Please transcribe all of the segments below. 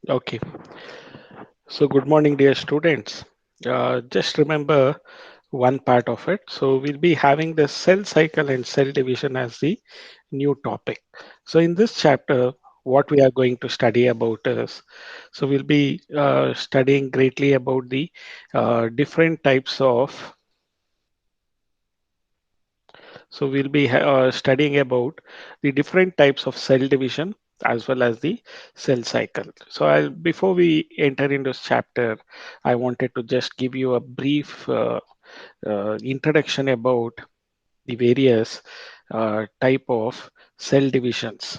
Okay. So good morning, dear students. Just remember one part of it. So we'll be having the cell cycle and cell division as the new topic. So in this chapter, what we are going to study about is, so we'll be studying greatly about the different types of, so we'll be studying about the different types of cell division as well as the cell cycle. So before we enter into this chapter, I wanted to just give you a brief introduction about the various type of cell divisions.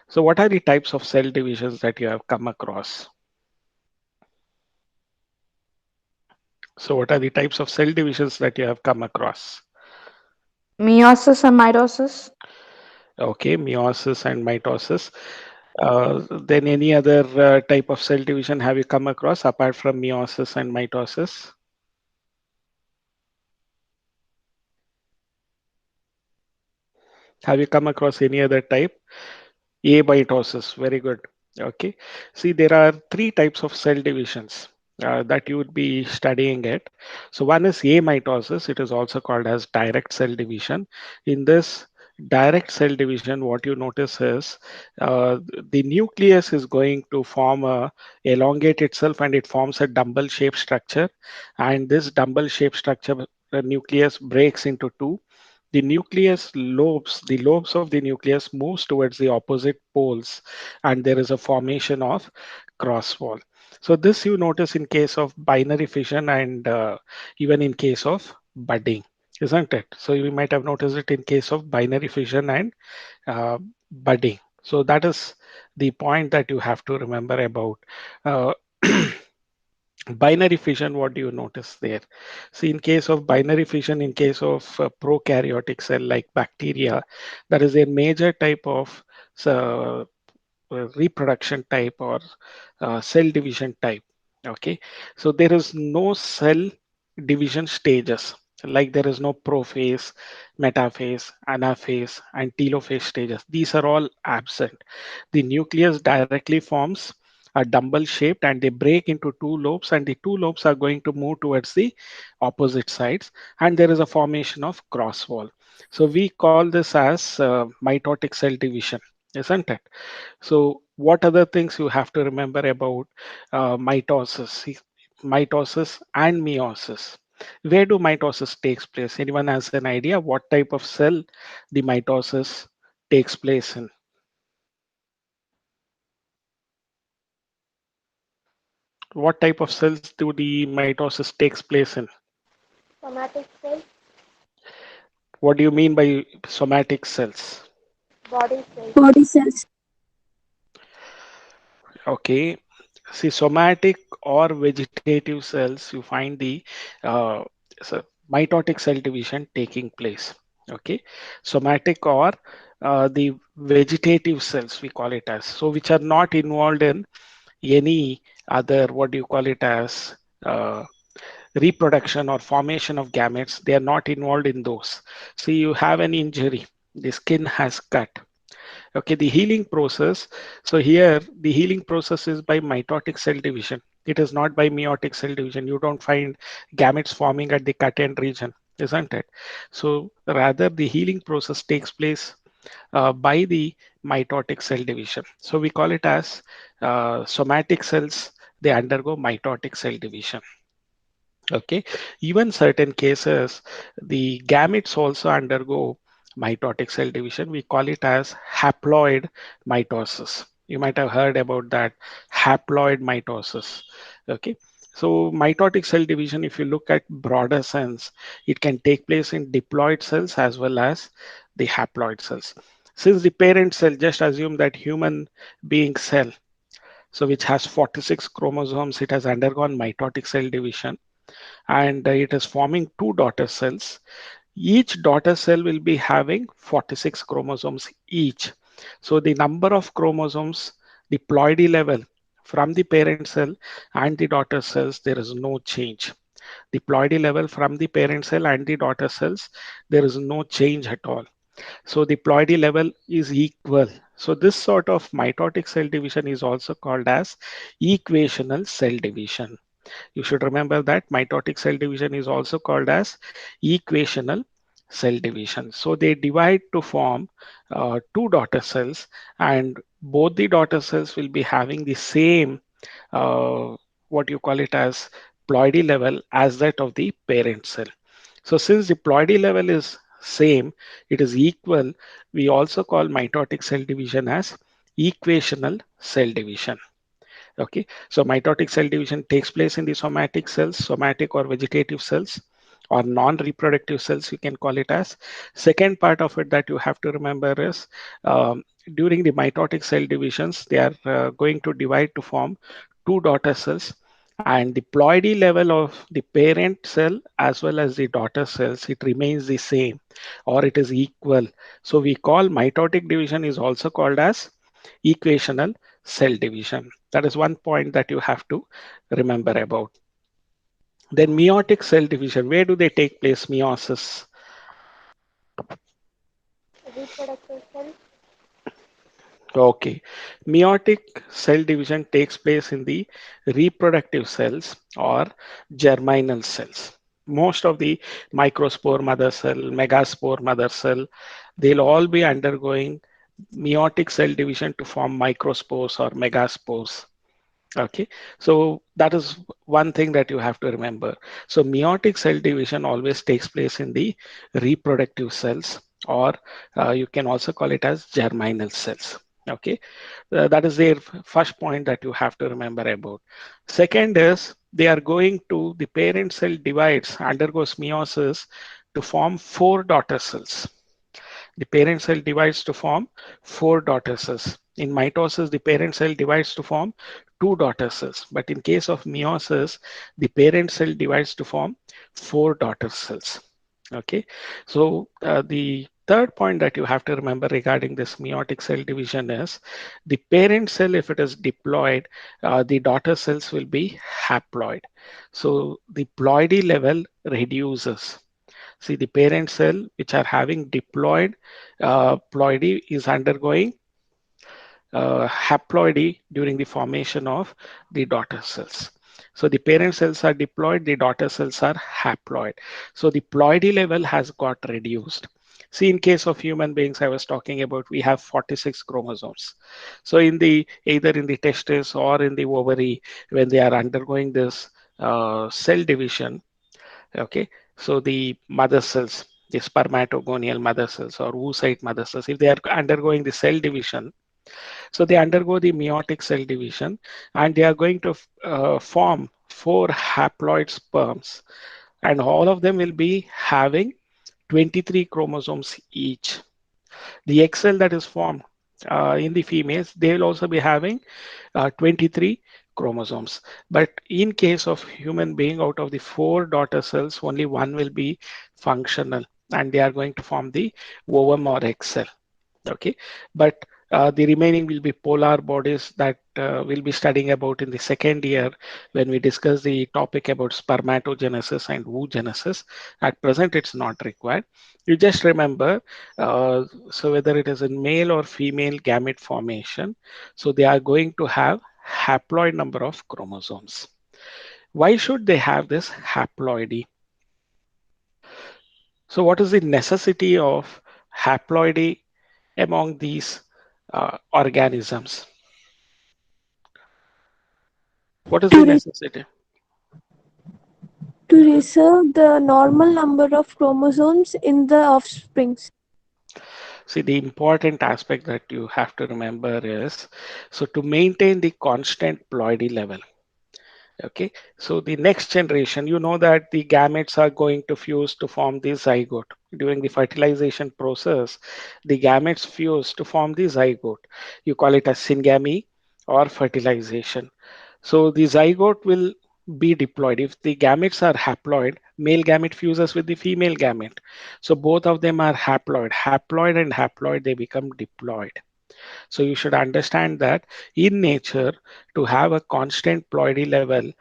So what are the types of cell divisions that you have come across? So what are the types of cell divisions that you have come across? Meiosis and mitosis. Okay, meiosis and mitosis. Then any other type of cell division have you come across apart from meiosis and mitosis? Have you come across any other type? Amitosis, very good. Okay. See, there are three types of cell divisions that you would be studying it. So one is amitosis. It is also called as direct cell division. In this direct cell division, what you notice is the nucleus is going to form elongate itself and it forms a dumbbell shaped structure. And this dumbbell shaped structure, the nucleus breaks into two. The lobes of the nucleus moves towards the opposite poles, and there is a formation of cross wall. So this you notice in case of binary fission and even in case of budding, isn't it? So you might have noticed it in case of binary fission and uh, budding. So that is the point that you have to remember about. Uh, binary fission, what do you notice there? See, in case of binary fission, in case of prokaryotic cell like bacteria, that is a major type of uh, reproduction type or cell division type. Okay, so there is no cell division stages. Like there is no prophase, metaphase, anaphase, and telophase stages. These are all absent. The nucleus directly forms a dumbbell shaped and they break into two lobes, and the two lobes are going to move towards the opposite sides, and there is a formation of cross wall. So we call this as mitotic cell division, isn't it? So, what other things you have to remember about mitosis? Mitosis and meiosis. Where do mitosis takes place? Anyone has an idea what type of cell the mitosis takes place in? What type of cells do the mitosis takes place in? Somatic cells, What do you mean by somatic cells? body cells, Body cells. Okay, see, somatic or vegetative cells, you find the uh, so mitotic cell division taking place. Okay, somatic or the vegetative cells, we call it as, so which are not involved in any other, what do you call it as, uh, reproduction or formation of gametes. They are not involved in those. See, you have an injury, the skin has cut. Okay, the healing process. So here the healing process is by mitotic cell division. It is not by meiotic cell division. You don't find gametes forming at the cut end region, isn't it? So rather the healing process takes place by the mitotic cell division. So we call it as somatic cells. They undergo mitotic cell division. Okay, even certain cases, the gametes also undergo mitotic cell division. We call it as haploid mitosis. You might have heard about that, haploid mitosis. Okay, so mitotic cell division, if you look at broader sense, it can take place in diploid cells as well as the haploid cells. Since the parent cell, just assume that human being cell, so which has 46 chromosomes, it has undergone mitotic cell division, and it is forming two daughter cells. Each daughter cell will be having 46 chromosomes each. So the number of chromosomes, the ploidy level from the parent cell and the daughter cells, there is no change. The ploidy level from the parent cell and the daughter cells, there is no change at all. So the ploidy level is equal. So this sort of mitotic cell division is also called as equational cell division. You should remember that mitotic cell division is also called as equational cell division. So they divide to form two daughter cells, and both the daughter cells will be having the same what you call it as ploidy level as that of the parent cell. So since the ploidy level is same, it is equal, we also call mitotic cell division as equational cell division. Okay, so mitotic cell division takes place in the somatic cells, somatic or vegetative cells, or non-reproductive cells, you can call it as. Second part of it that you have to remember is during the mitotic cell divisions, they are going to divide to form two daughter cells, and the ploidy level of the parent cell as well as the daughter cells, it remains the same or it is equal. So we call mitotic division is also called as equational cell division. That is one point that you have to remember about. Then meiotic cell division, where do they take place? Meiosis. reproductive cells, Okay. Meiotic cell division takes place in the reproductive cells or germinal cells. Most of the microspore mother cell, megaspore mother cell, they'll all be undergoing meiotic cell division to form microspores or megaspores. Okay, so that is one thing that you have to remember. So meiotic cell division always takes place in the reproductive cells, or you can also call it as germinal cells. Okay, that is their first point that you have to remember about. Second is they are going to the parent cell divides, undergoes meiosis to form four daughter cells. The parent cell divides to form four daughter cells. In mitosis, the parent cell divides to form two daughter cells. But in case of meiosis, the parent cell divides to form four daughter cells. Okay, so the third point that you have to remember regarding this meiotic cell division is the parent cell, if it is diploid, the daughter cells will be haploid. So the ploidy level reduces. See, the parent cell which are having diploid ploidy is undergoing haploidy during the formation of the daughter cells. So the parent cells are diploid, the daughter cells are haploid. So the ploidy level has got reduced. See, in case of human beings, I was talking about, we have 46 chromosomes. So in the either in the testis or in the ovary, when they are undergoing this cell division, okay, so the mother cells, the spermatogonial mother cells or oocyte mother cells, if they are undergoing the cell division, so they undergo the meiotic cell division and they are going to form four haploid sperms, and all of them will be having 23 chromosomes each. The egg cell that is formed in the females, they will also be having 23 chromosomes. But in case of human being, out of the four daughter cells, only one will be functional, and they are going to form the ovum or egg cell. Okay, but the remaining will be polar bodies that we'll be studying about in the second year when we discuss the topic about spermatogenesis and oogenesis. At present, it's not required. You just remember, so whether it is in male or female gamete formation, so they are going to have haploid number of chromosomes. Why should they have this haploidy? So what is the necessity of haploidy among these organisms? What is to, the re- necessity? to reserve the normal number of chromosomes in the offsprings. See, the important aspect that you have to remember is, so to maintain the constant ploidy level. Okay, so the next generation, you know that the gametes are going to fuse to form the zygote. During the fertilization process, the gametes fuse to form the zygote. You call it as syngamy or fertilization. So the zygote will be diploid. If the gametes are haploid, male gamete fuses with the female gamete. So both of them are haploid. Haploid and haploid, they become diploid. So you should understand that in nature, to have a constant ploidy level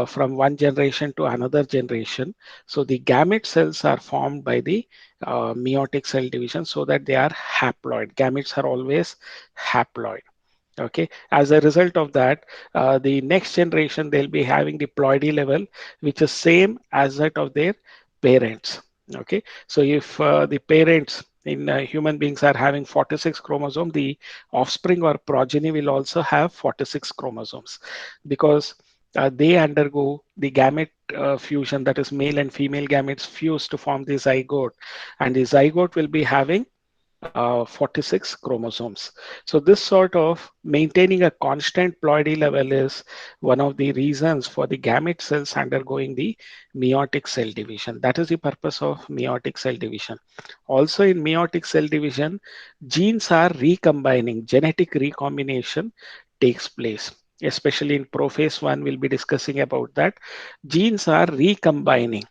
from one generation to another generation, so the gamete cells are formed by the meiotic cell division so that they are haploid. Gametes are always haploid. Okay, as a result of that, the next generation they'll be having the ploidy level, which is same as that of their parents. Okay, so if the parents in human beings are having 46 chromosomes, the offspring or progeny will also have 46 chromosomes because they undergo the gamete fusion, that is male and female gametes fuse to form the zygote, and the zygote will be having 46 chromosomes. So this sort of maintaining a constant ploidy level is one of the reasons for the gamete cells undergoing the meiotic cell division. That is the purpose of meiotic cell division. Also in meiotic cell division, genes are recombining, genetic recombination takes place. Especially in prophase 1, we'll be discussing about that. Genes are recombining.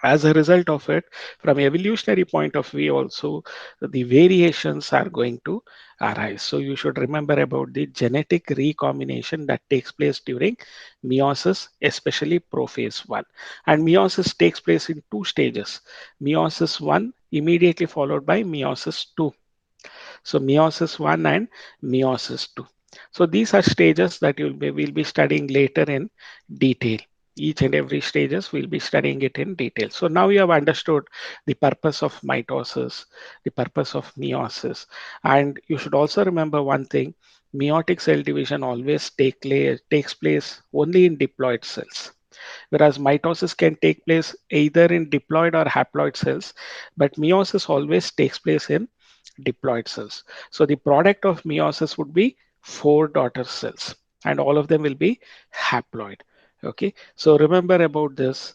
As a result of it, from evolutionary point of view also, the variations are going to arise. So you should remember about the genetic recombination that takes place during meiosis, especially prophase 1. And meiosis takes place in two stages: meiosis 1 immediately followed by meiosis 2. So meiosis 1 and meiosis 2. So these are stages that we'll be studying later in detail. Each and every stages we'll be studying it in detail. So now you have understood the purpose of mitosis, the purpose of meiosis, and you should also remember one thing: meiotic cell division always takes place only in diploid cells, whereas mitosis can take place either in diploid or haploid cells, but meiosis always takes place in diploid cells. So the product of meiosis would be four daughter cells, and all of them will be haploid. Okay, so remember about this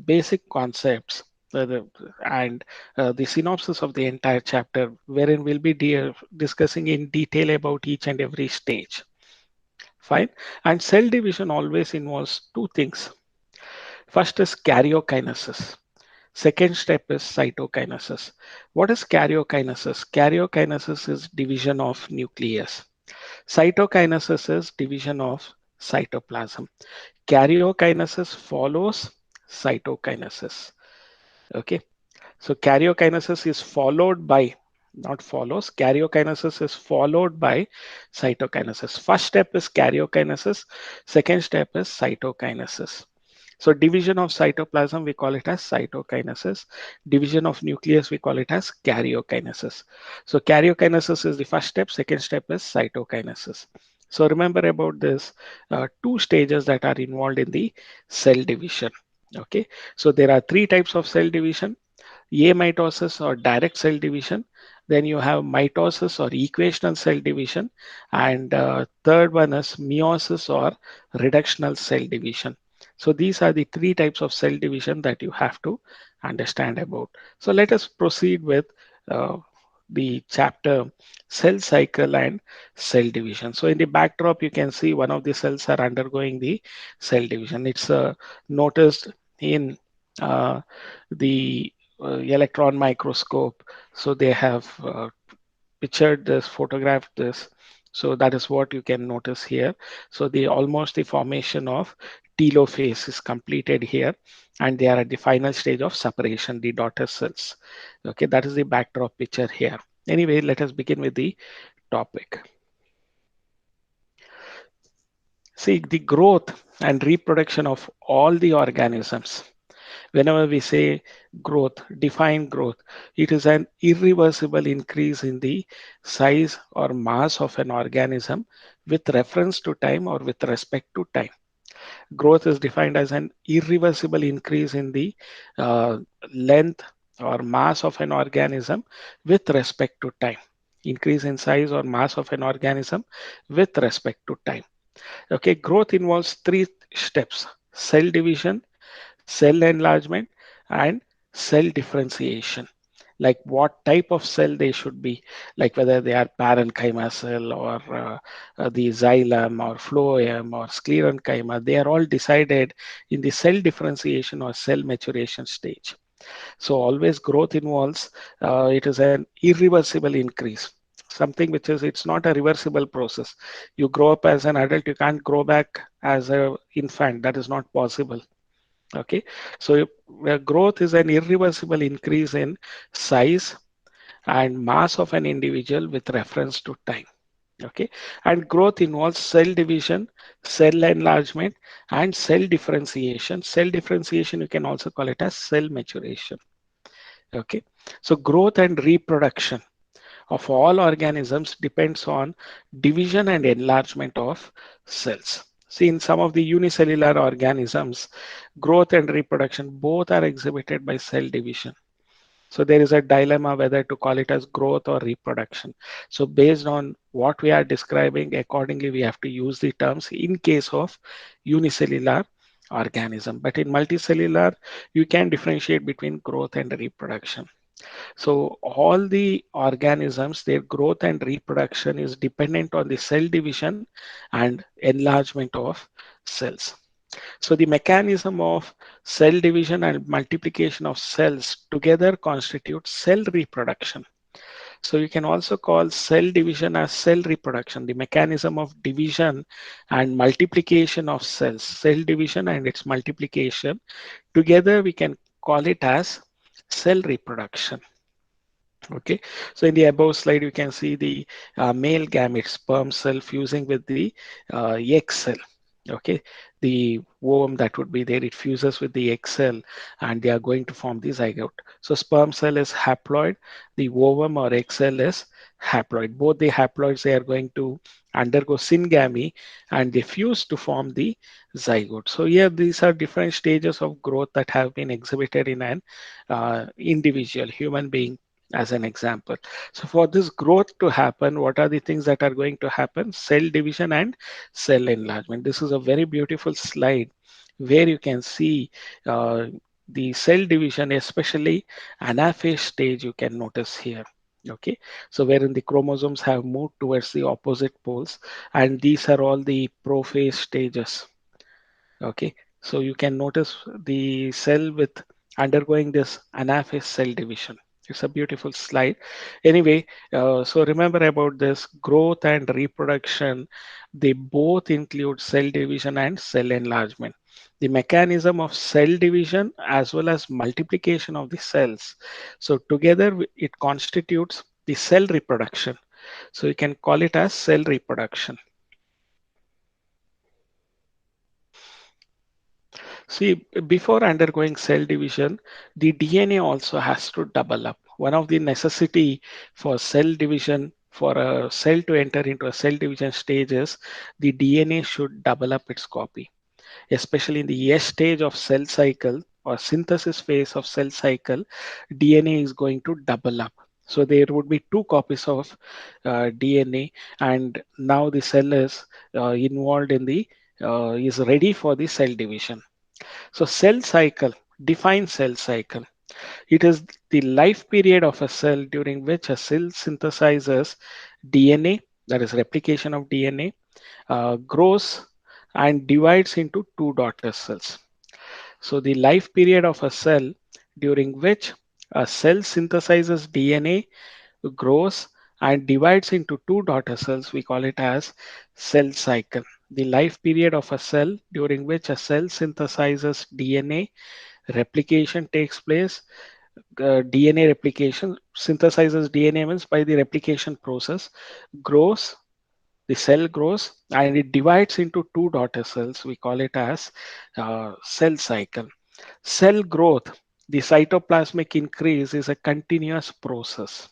basic concepts and the synopsis of the entire chapter, wherein we'll be discussing in detail about each and every stage. Fine. And cell division always involves two things. First is karyokinesis. Second step is cytokinesis. What is karyokinesis? Karyokinesis is division of nucleus. Cytokinesis is division of cytoplasm. Karyokinesis follows cytokinesis. Okay. So karyokinesis is followed by, not follows, karyokinesis is followed by cytokinesis. First step is karyokinesis. Second step is cytokinesis. So division of cytoplasm, we call it as cytokinesis. Division of nucleus, we call it as karyokinesis. So karyokinesis is the first step. Second step is cytokinesis. So remember about this two stages that are involved in the cell division. Okay. So there are three types of cell division: amitosis or direct cell division. Then you have mitosis or equational cell division. And third one is meiosis or reductional cell division. So these are the three types of cell division that you have to understand about. So let us proceed with uh, the chapter cell cycle and cell division. So in the backdrop, you can see one of the cells are undergoing the cell division. It's noticed in the electron microscope. So they have pictured this, photographed this. So that is what you can notice here. So the almost the formation of telophase is completed here, and they are at the final stage of separation, the daughter cells. Okay, that is the backdrop picture here. Anyway, let us begin with the topic. See, the growth and reproduction of all the organisms. Whenever we say growth, define growth, it is an irreversible increase in the size or mass of an organism with reference to time or with respect to time. Growth is defined as an irreversible increase in the uh, length or mass of an organism with respect to time. Increase in size or mass of an organism with respect to time. Okay, growth involves three steps: cell division, cell enlargement, and cell differentiation. Like what type of cell they should be, like whether they are parenchyma cell or the xylem or phloem or sclerenchyma, they are all decided in the cell differentiation or cell maturation stage. So always growth involves, it is an irreversible increase, something which is, it's not a reversible process. You grow up as an adult, you can't grow back as a infant. That is not possible. Okay, so growth is an irreversible increase in size and mass of an individual with reference to time. Okay, and growth involves cell division, cell enlargement, and cell differentiation. Cell differentiation, you can also call it as cell maturation. Okay, so growth and reproduction of all organisms depends on division and enlargement of cells. See, in some of the unicellular organisms, growth and reproduction both are exhibited by cell division. So there is a dilemma whether to call it as growth or reproduction. So based on what we are describing, accordingly, we have to use the terms in case of unicellular organism. But in multicellular, you can differentiate between growth and reproduction. So all the organisms, their growth and reproduction is dependent on the cell division and enlargement of cells. So the mechanism of cell division and multiplication of cells together constitute cell reproduction. So you can also call cell division as cell reproduction, the mechanism of division and multiplication of cells, cell division and its multiplication. Together we can call it as cell reproduction. Okay, so in the above slide, you can see the male gamete sperm cell fusing with the egg cell. Okay, the ovum that would be there, it fuses with the egg cell and they are going to form the zygote. So sperm cell is haploid, the ovum or egg cell is haploid. Both the haploids, they are going to undergo syngamy and they fuse to form the zygote. So here, these are different stages of growth that have been exhibited in an individual human being as an example. So for this growth to happen, what are the things that are going to happen? Cell division and cell enlargement. This is a very beautiful slide where you can see uh, the cell division, especially anaphase stage, you can notice here. Okay, so wherein the chromosomes have moved towards the opposite poles, and these are all the prophase stages. Okay, so you can notice the cell with undergoing this anaphase cell division. It's a beautiful slide. Anyway, so remember about this growth and reproduction. They both include cell division and cell enlargement. The mechanism of cell division as well as multiplication of the cells. So together it constitutes the cell reproduction. So you can call it as cell reproduction. See, before undergoing cell division, the DNA also has to double up. One of the necessity for cell division, for a cell to enter into a cell division stage is the DNA should double up its copy, especially in the S stage of cell cycle or synthesis phase of cell cycle, DNA is going to double up. So there would be two copies of DNA, and now the cell is involved in the is ready for the cell division. So cell cycle, define cell cycle. It is the life period of a cell during which a cell synthesizes DNA, that is replication of DNA, grows and divides into two daughter cells. So the life period of a cell during which a cell synthesizes DNA, grows and divides into two daughter cells, we call it as cell cycle. The life period of a cell during which a cell synthesizes DNA, replication takes place. DNA replication synthesizes DNA means by the replication process, grows, the cell grows and it divides into two daughter cells. We call it as cell cycle. Cell growth, the cytoplasmic increase is a continuous process.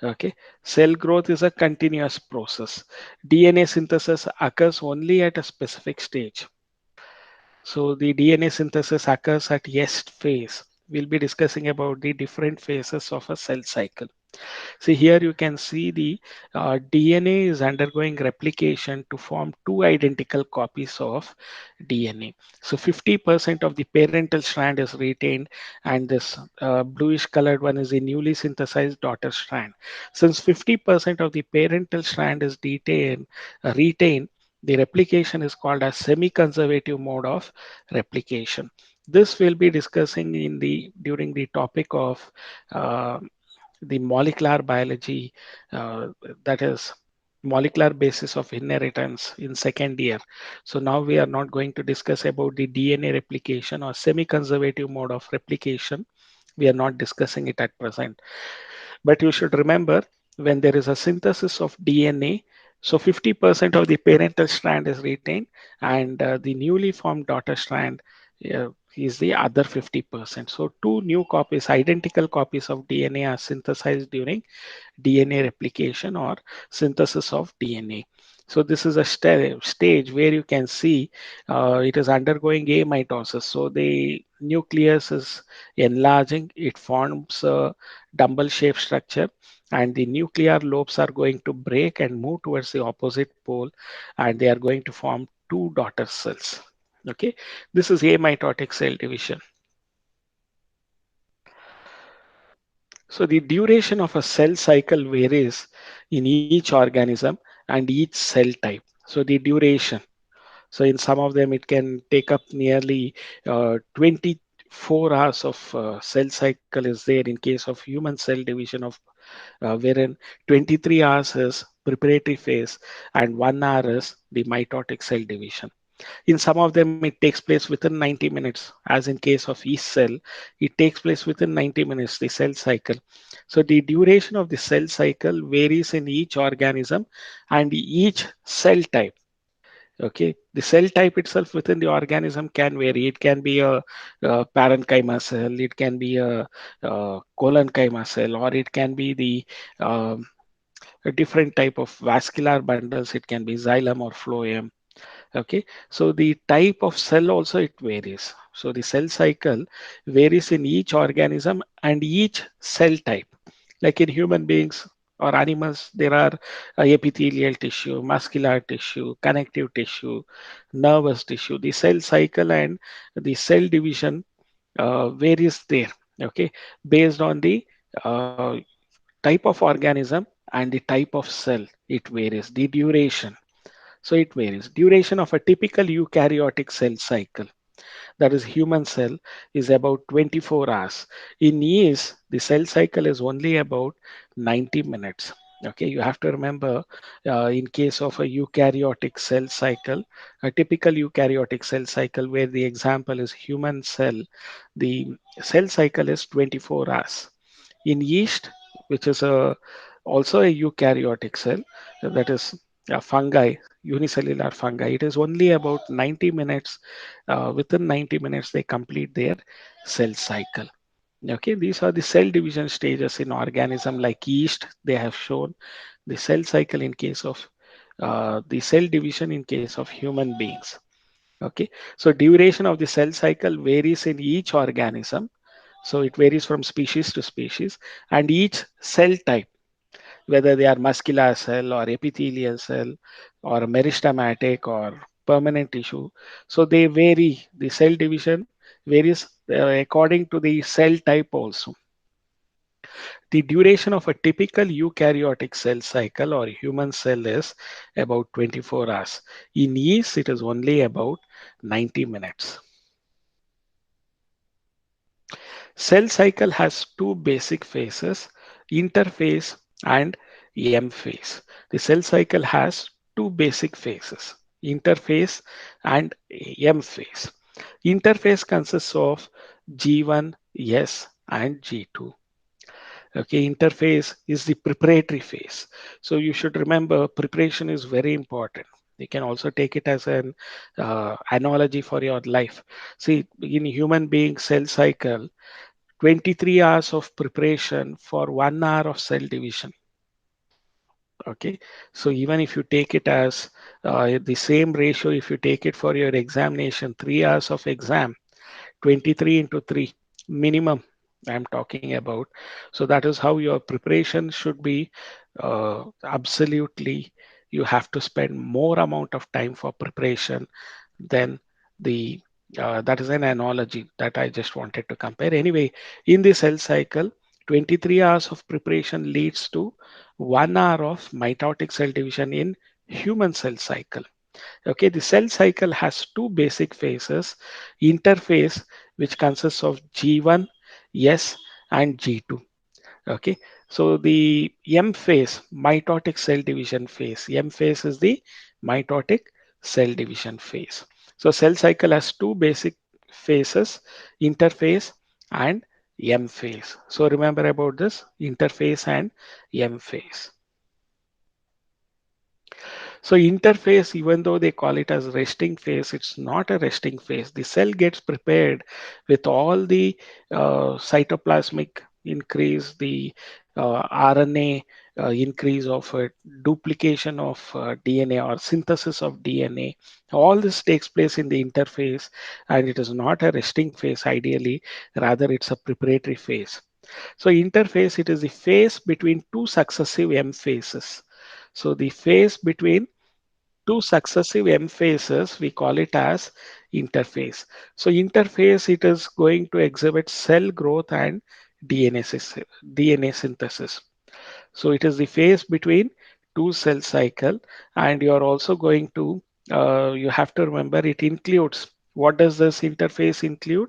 Okay, cell growth is a continuous process. DNA synthesis occurs only at a specific stage. So the DNA synthesis occurs at S phase. We'll be discussing about the different phases of a cell cycle. See here you can see the DNA is undergoing replication to form two identical copies of DNA. So 50% of the parental strand is retained and this bluish colored one is the newly synthesized daughter strand. Since 50% of the parental strand is retained, the replication is called as semi-conservative mode of replication. This will be discussing in the during the topic of uh, the molecular biology, uh, that is molecular basis of inheritance in second year. So now we are not going to discuss about the DNA replication or semi-conservative mode of replication. We are not discussing it at present. But you should remember, when there is a synthesis of DNA, so 50% of the parental strand is retained, and the newly formed daughter strand is the other 50%. So two new copies, identical copies of DNA are synthesized during DNA replication or synthesis of DNA. So this is a stage where you can see it is undergoing amitosis. So the nucleus is enlarging, it forms a dumbbell shaped structure, and the nuclear lobes are going to break and move towards the opposite pole, and they are going to form two daughter cells. Okay, this is amitotic cell division. So the duration of a cell cycle varies in each organism and each cell type. So the duration. So in some of them, it can take up nearly 24 hours of cell cycle is there in case of human cell division of wherein 23 hours is preparatory phase and 1 hour is the mitotic cell division. In some of them, it takes place within 90 minutes, as in case of yeast cell, it takes place within 90 minutes, the cell cycle. So the duration of the cell cycle varies in each organism and each cell type. Okay, the cell type itself within the organism can vary. It can be a parenchyma cell, it can be a collenchyma cell, or it can be the a different type of vascular bundles. It can be xylem or phloem. Okay, so the type of cell also it varies. So the cell cycle varies in each organism and each cell type. Like in human beings or animals, there are epithelial tissue, muscular tissue, connective tissue, nervous tissue. The cell cycle and the cell division varies there. Okay, based on the type of organism and the type of cell, it varies. The duration, so it varies. Duration of a typical eukaryotic cell cycle, that is human cell, is about 24 hours. In yeast, the cell cycle is only about 90 minutes. Okay, you have to remember in case of a eukaryotic cell cycle, a typical eukaryotic cell cycle where the example is human cell, the cell cycle is 24 hours. In yeast, which is also a eukaryotic cell, that is fungi, unicellular fungi, it is only about 90 minutes. Within 90 minutes, they complete their cell cycle. Okay, these are the cell division stages in organism like yeast. They have shown the cell cycle in case of the cell division in case of human beings. Okay, so duration of the cell cycle varies in each organism. So it varies from species to species, and each cell type, whether they are muscular cell or epithelial cell or meristematic or permanent tissue. So they vary. The cell division varies according to the cell type also. The duration of a typical eukaryotic cell cycle or human cell is about 24 hours. In yeast, it is only about 90 minutes. Cell cycle has two basic phases, interphase and M phase. The cell cycle has two basic phases, interphase and M phase. Interphase consists of G1, S, and G2. Okay, interphase is the preparatory phase. So you should remember preparation is very important. You can also take it as an analogy for your life. See, in human being cell cycle, 23 hours of preparation for 1 hour of cell division. Okay, so even if you take it as the same ratio, if you take it for your examination, 3 hours of exam, 23 into 3 minimum I'm talking about. So that is how your preparation should be. Absolutely, you have to spend more amount of time for preparation than the that is an analogy that I just wanted to compare. Anyway, in the cell cycle, 23 hours of preparation leads to 1 hour of mitotic cell division in human cell cycle. Okay, the cell cycle has two basic phases, interphase, which consists of G1, S, and G2. Okay, So the M phase, mitotic cell division phase. M phase is the mitotic cell division phase. So cell cycle has two basic phases, interphase and M phase. So remember about this interphase and M phase. So interphase, even though they call it as resting phase, it's not a resting phase. The cell gets prepared with all the cytoplasmic increase, the RNA increase of duplication of DNA or synthesis of DNA. All this takes place in the interphase, and it is not a resting phase ideally, rather it's a preparatory phase. So interphase, it is the phase between two successive M phases. So the phase between two successive M phases, we call it as interphase. So interphase, it is going to exhibit cell growth and DNA synthesis. So it is the phase between two cell cycle, and you are also going to, you have to remember it includes, what does this interphase include?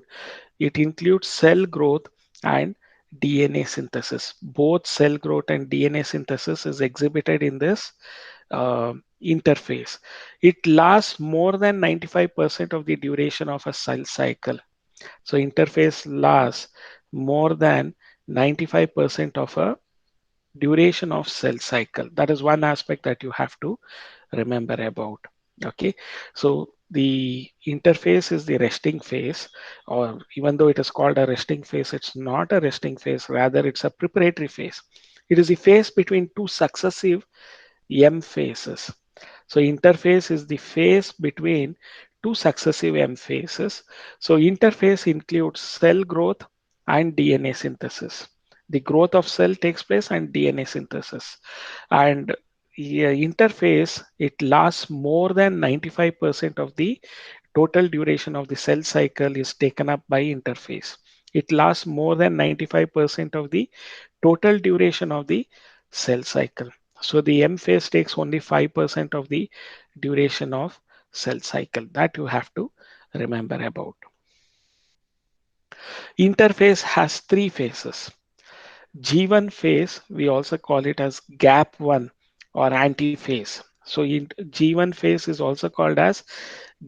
It includes cell growth and DNA synthesis. Both cell growth and DNA synthesis is exhibited in this interphase. It lasts more than 95% of the duration of a cell cycle. So interphase lasts more than 95% of a duration of cell cycle. That is one aspect that you have to remember about. Okay, so the interphase is the resting phase, or even though it is called a resting phase, it's not a resting phase, rather it's a preparatory phase. It is the phase between two successive M phases. So interphase is the phase between two successive M phases. So interphase includes cell growth and DNA synthesis. The growth of cell takes place and DNA synthesis. And yeah, interphase, it lasts more than 95% of the total duration of the cell cycle is taken up by interphase. It lasts more than 95% of the total duration of the cell cycle. So the M phase takes only 5% of the duration of cell cycle. That you have to remember about. Interphase has three phases. G1 phase, we also call it as gap 1 or antiphase. So in G1 phase is also called as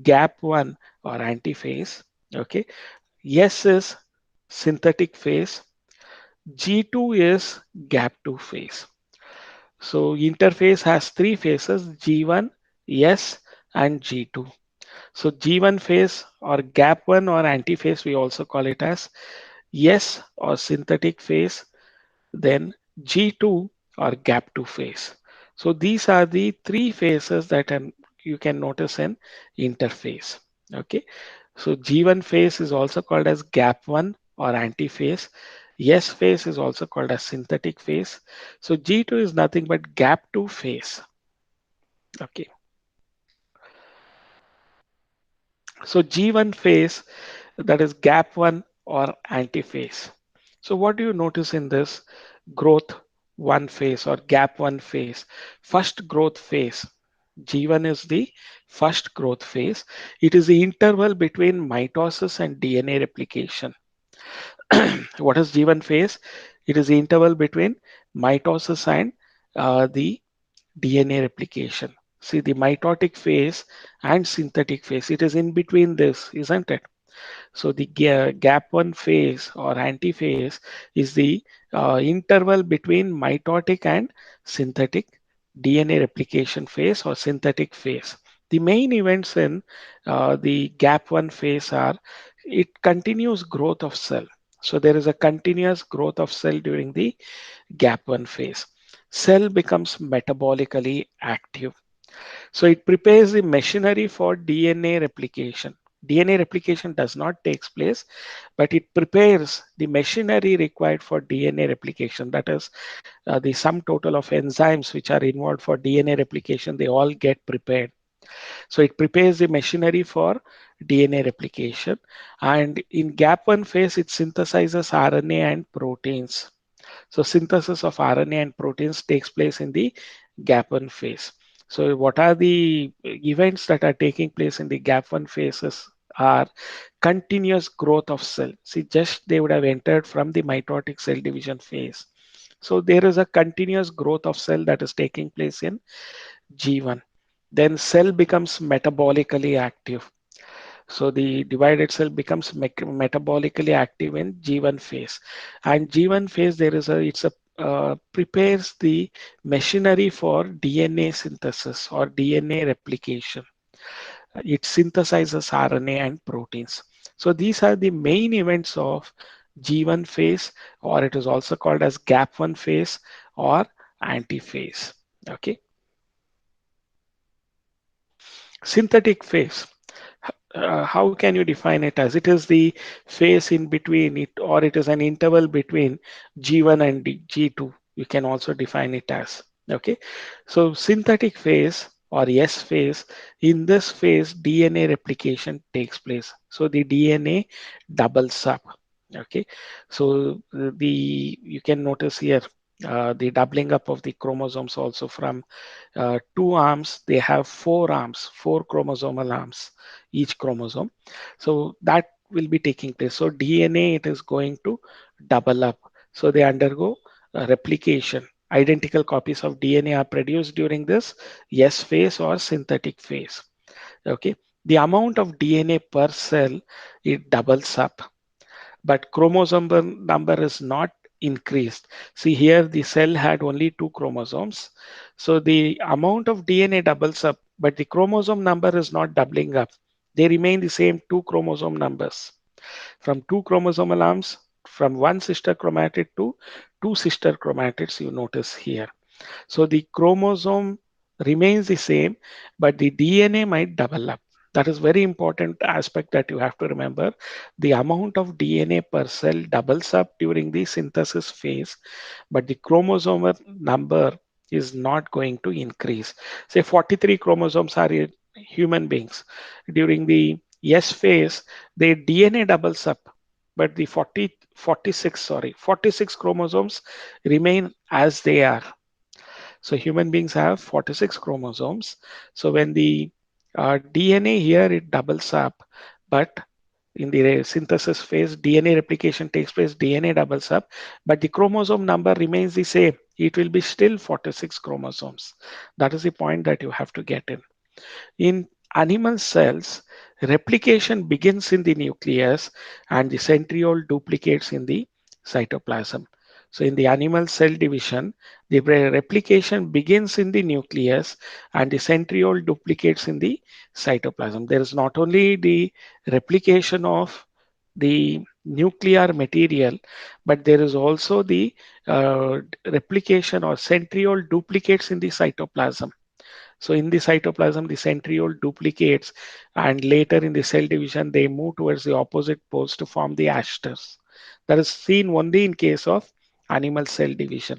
gap 1 or antiphase. Okay. S is synthetic phase. G2 is gap 2 phase. So interphase has three phases, G1, S, and G2. So G1 phase or gap 1 or antiphase, we also call it as S or synthetic phase, then G2 or gap 2 phase. So these are the three phases that you can notice in interphase. Okay. So G1 phase is also called as gap 1 or antiphase. S phase is also called as synthetic phase. So G2 is nothing but gap 2 phase. Okay. So G1 phase, that is gap 1 or antiphase. So what do you notice in this growth 1 phase or gap 1 phase? First growth phase. G1 is the first growth phase. It is the interval between mitosis and DNA replication. What is G1 phase? It is the interval between mitosis and the DNA replication. See the mitotic phase and synthetic phase. It is in between this, isn't it? So the gap 1 phase or antiphase is the interval between mitotic and synthetic DNA replication phase or synthetic phase. The main events in the gap 1 phase are it continues growth of cell. So there is a continuous growth of cell during the gap 1 phase. Cell becomes metabolically active. So it prepares the machinery for DNA replication. DNA replication does not take place, but it prepares the machinery required for DNA replication. That is the sum total of enzymes which are involved for DNA replication, they all get prepared. So it prepares the machinery for DNA replication. And in gap 1 phase, it synthesizes RNA and proteins. So synthesis of RNA and proteins takes place in the gap 1 phase. So what are the events that are taking place in the gap 1 phases are continuous growth of cell. See, just they would have entered from the mitotic cell division phase. So there is a continuous growth of cell that is taking place in G1. Then cell becomes metabolically active. So the divided cell becomes metabolically active in G1 phase. And G1 phase, there is a, it's a prepares the machinery for DNA synthesis or DNA replication. It synthesizes RNA and proteins. So these are the main events of G1 phase, or it is also called as gap1 phase or antiphase. Okay. Synthetic phase. How can you define it as? It is the phase in between it, or it is an interval between G1 and G2. You can also define it as. Okay. So synthetic phase or S phase, in this phase, DNA replication takes place. So the DNA doubles up. Okay. So the you can notice here the doubling up of the chromosomes also from two arms, they have four arms, four chromosomal arms, each chromosome. So that will be taking place. So DNA, it is going to double up. So they undergo replication. Identical copies of DNA are produced during this S phase or synthetic phase. Okay. The amount of DNA per cell, it doubles up, but chromosome number is not increased. See here, the cell had only two chromosomes. So the amount of DNA doubles up, but the chromosome number is not doubling up. They remain the same two chromosome numbers. From two chromosomal arms, from one sister chromatid to two sister chromatids, you notice here. So the chromosome remains the same, but the DNA might double up. That is very important aspect that you have to remember. The amount of DNA per cell doubles up during the synthesis phase, but the chromosome number is not going to increase. Say 43 chromosomes are in human beings. During the S phase, the DNA doubles up, but the 46 chromosomes remain as they are. So human beings have 46 chromosomes. So when the DNA here, it doubles up, but in the synthesis phase, DNA replication takes place, DNA doubles up, but the chromosome number remains the same. It will be still 46 chromosomes. That is the point that you have to get in. In animal cells, replication begins in the nucleus and the centriole duplicates in the cytoplasm. So in the animal cell division, the replication begins in the nucleus and the centriole duplicates in the cytoplasm. There is not only the replication of the nuclear material, but there is also the replication or centriole duplicates in the cytoplasm. So in the cytoplasm, the centriole duplicates, and later in the cell division, they move towards the opposite poles to form the asters. That is seen only in case of animal cell division.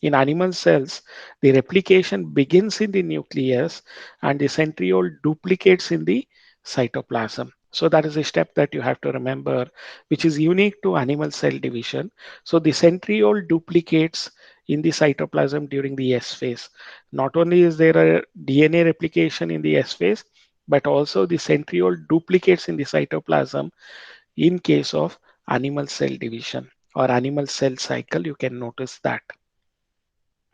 In animal cells, the replication begins in the nucleus and the centriole duplicates in the cytoplasm. So that is a step that you have to remember, which is unique to animal cell division. So the centriole duplicates in the cytoplasm during the S phase. Not only is there a DNA replication in the S phase, but also the centriole duplicates in the cytoplasm in case of animal cell division or animal cell cycle. You can notice that.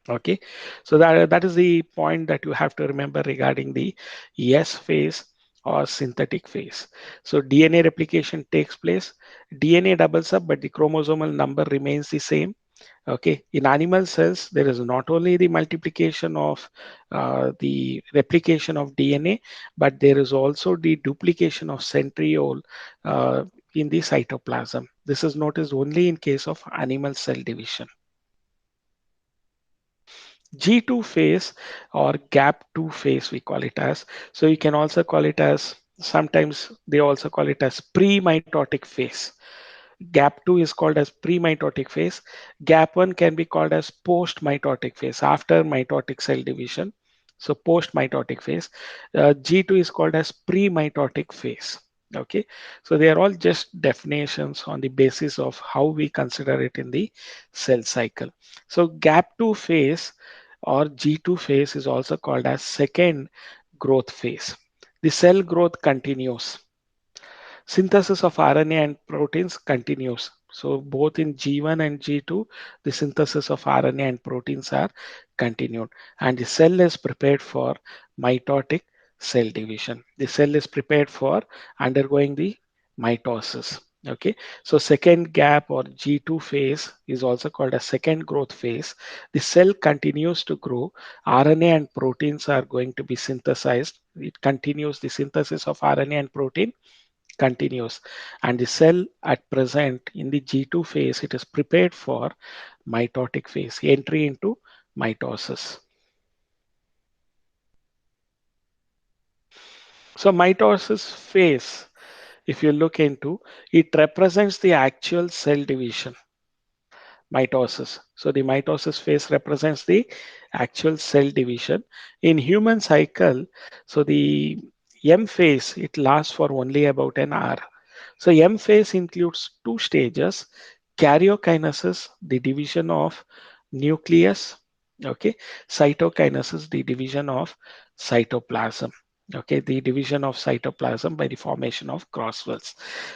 Okay, so that is the point that you have to remember regarding the S phase or synthetic phase. So DNA replication takes place, DNA doubles up, but the chromosomal number remains the same. Okay, in animal cells, there is not only the multiplication of the replication of DNA, but there is also the duplication of centriole in the cytoplasm. This is noticed only in case of animal cell division. G2 phase or gap 2 phase, we call it as. So you can also call it as, sometimes they also call it as pre-mitotic phase. Gap 2 is called as pre-mitotic phase. Gap 1 can be called as post-mitotic phase, after mitotic cell division. So post-mitotic phase. G2 is called as pre-mitotic phase. Okay, so they are all just definitions on the basis of how we consider it in the cell cycle. So gap 2 phase or G2 phase is also called as second growth phase. The cell growth continues. Synthesis of RNA and proteins continues. So both in G1 and G2, the synthesis of RNA and proteins are continued, and the cell is prepared for mitotic cell division. The cell is prepared for undergoing the mitosis. Okay, so second gap or G2 phase is also called a second growth phase. The cell continues to grow. RNA and proteins are going to be synthesized. It continues the synthesis of RNA and protein continues, and the cell at present in the G2 phase, it is prepared for mitotic phase, entry into mitosis. So mitosis phase, if you look into, it represents the actual cell division, mitosis. So the mitosis phase represents the actual cell division. In human cycle, so the M phase, it lasts for only about an hour. So M phase includes two stages: karyokinesis, the division of nucleus, okay, cytokinesis, the division of cytoplasm, okay, the division of cytoplasm by the formation of crosswells.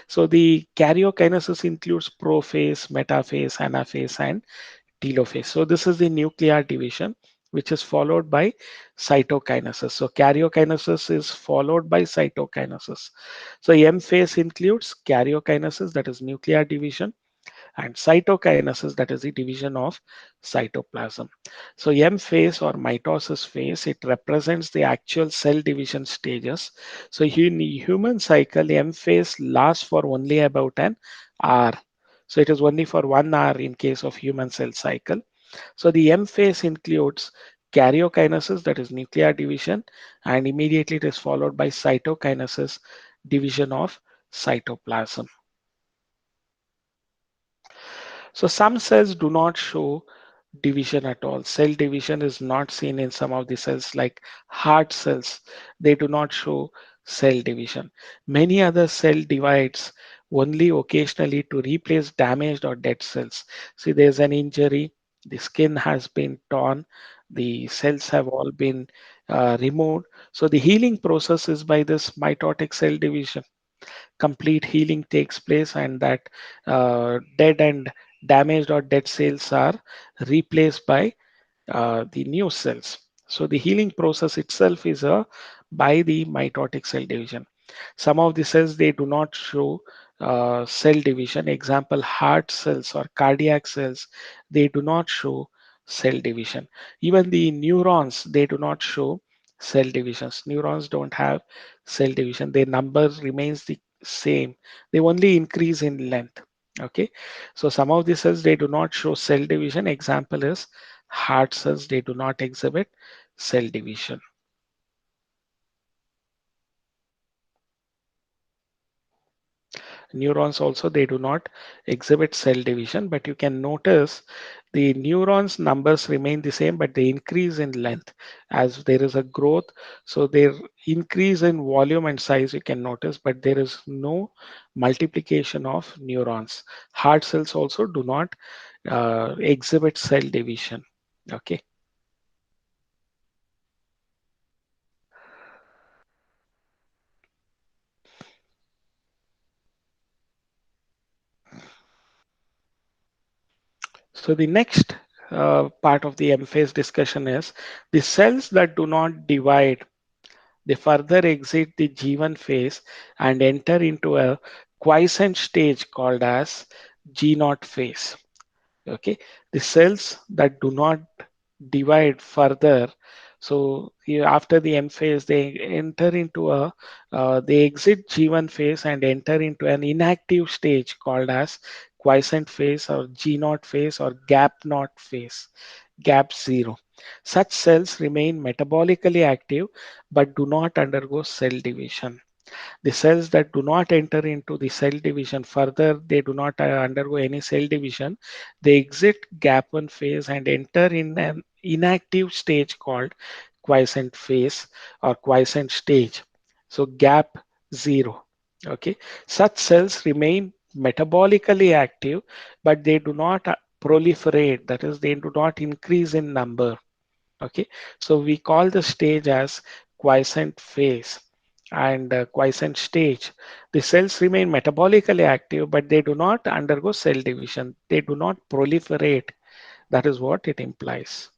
So the karyokinesis includes prophase, metaphase, anaphase, and telophase. So this is the nuclear division, which is followed by cytokinesis. So karyokinesis is followed by cytokinesis. So M phase includes karyokinesis, that is nuclear division, and cytokinesis, that is the division of cytoplasm. So M phase or mitosis phase, it represents the actual cell division stages. So in human cycle, M phase lasts for only about an hour. So it is only for 1 hour in case of human cell cycle. So the M phase includes karyokinesis, that is nuclear division, and immediately it is followed by cytokinesis, division of cytoplasm. So some cells do not show division at all. Cell division is not seen in some of the cells like heart cells. They do not show cell division. Many other cell divides only occasionally to replace damaged or dead cells. See, there's an injury, the skin has been torn, the cells have all been removed. So the healing process is by this mitotic cell division. Complete healing takes place, and that dead and damaged or dead cells are replaced by the new cells. So the healing process itself is by the mitotic cell division. Some of the cells, they do not show cell division. Example, heart cells or cardiac cells, they do not show cell division. Even the neurons, they do not show cell divisions. Neurons don't have cell division. Their number remains the same. They only increase in length. Okay. So some of the cells, they do not show cell division. Example is heart cells, they do not exhibit cell division. Neurons also, they do not exhibit cell division, but you can notice the neurons numbers remain the same, but they increase in length as there is a growth. So they increase in volume and size, you can notice, but there is no multiplication of neurons. Heart cells also do not exhibit cell division. Okay. So the next part of the M phase discussion is the cells that do not divide. They further exit the G1 phase and enter into a quiescent stage called as G0 phase. Okay, the cells that do not divide further, so after the M phase, they enter into a they exit G1 phase and enter into an inactive stage called as quiescent phase or G0 phase or gap not phase, gap 0. Such cells remain metabolically active but do not undergo cell division. The cells that do not enter into the cell division further, they do not undergo any cell division. They exit gap 1 phase and enter in an inactive stage called quiescent phase or quiescent stage. So gap 0. Okay. Such cells remain metabolically active, but they do not proliferate. That is, they do not increase in number. Okay. So we call the stage as quiescent phase. and quiescent stage, the cells remain metabolically active, but they do not undergo cell division. They do not proliferate. That is what it implies.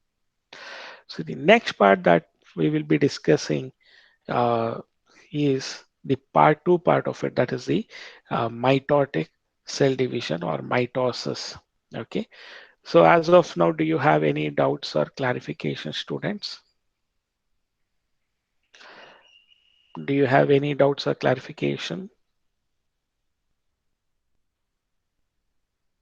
So the next part that we will be discussing uh, is the part two part of it, that is the mitotic cell division or mitosis. Okay. So as of now, do you have any doubts or clarification, students? Do you have any doubts or clarification?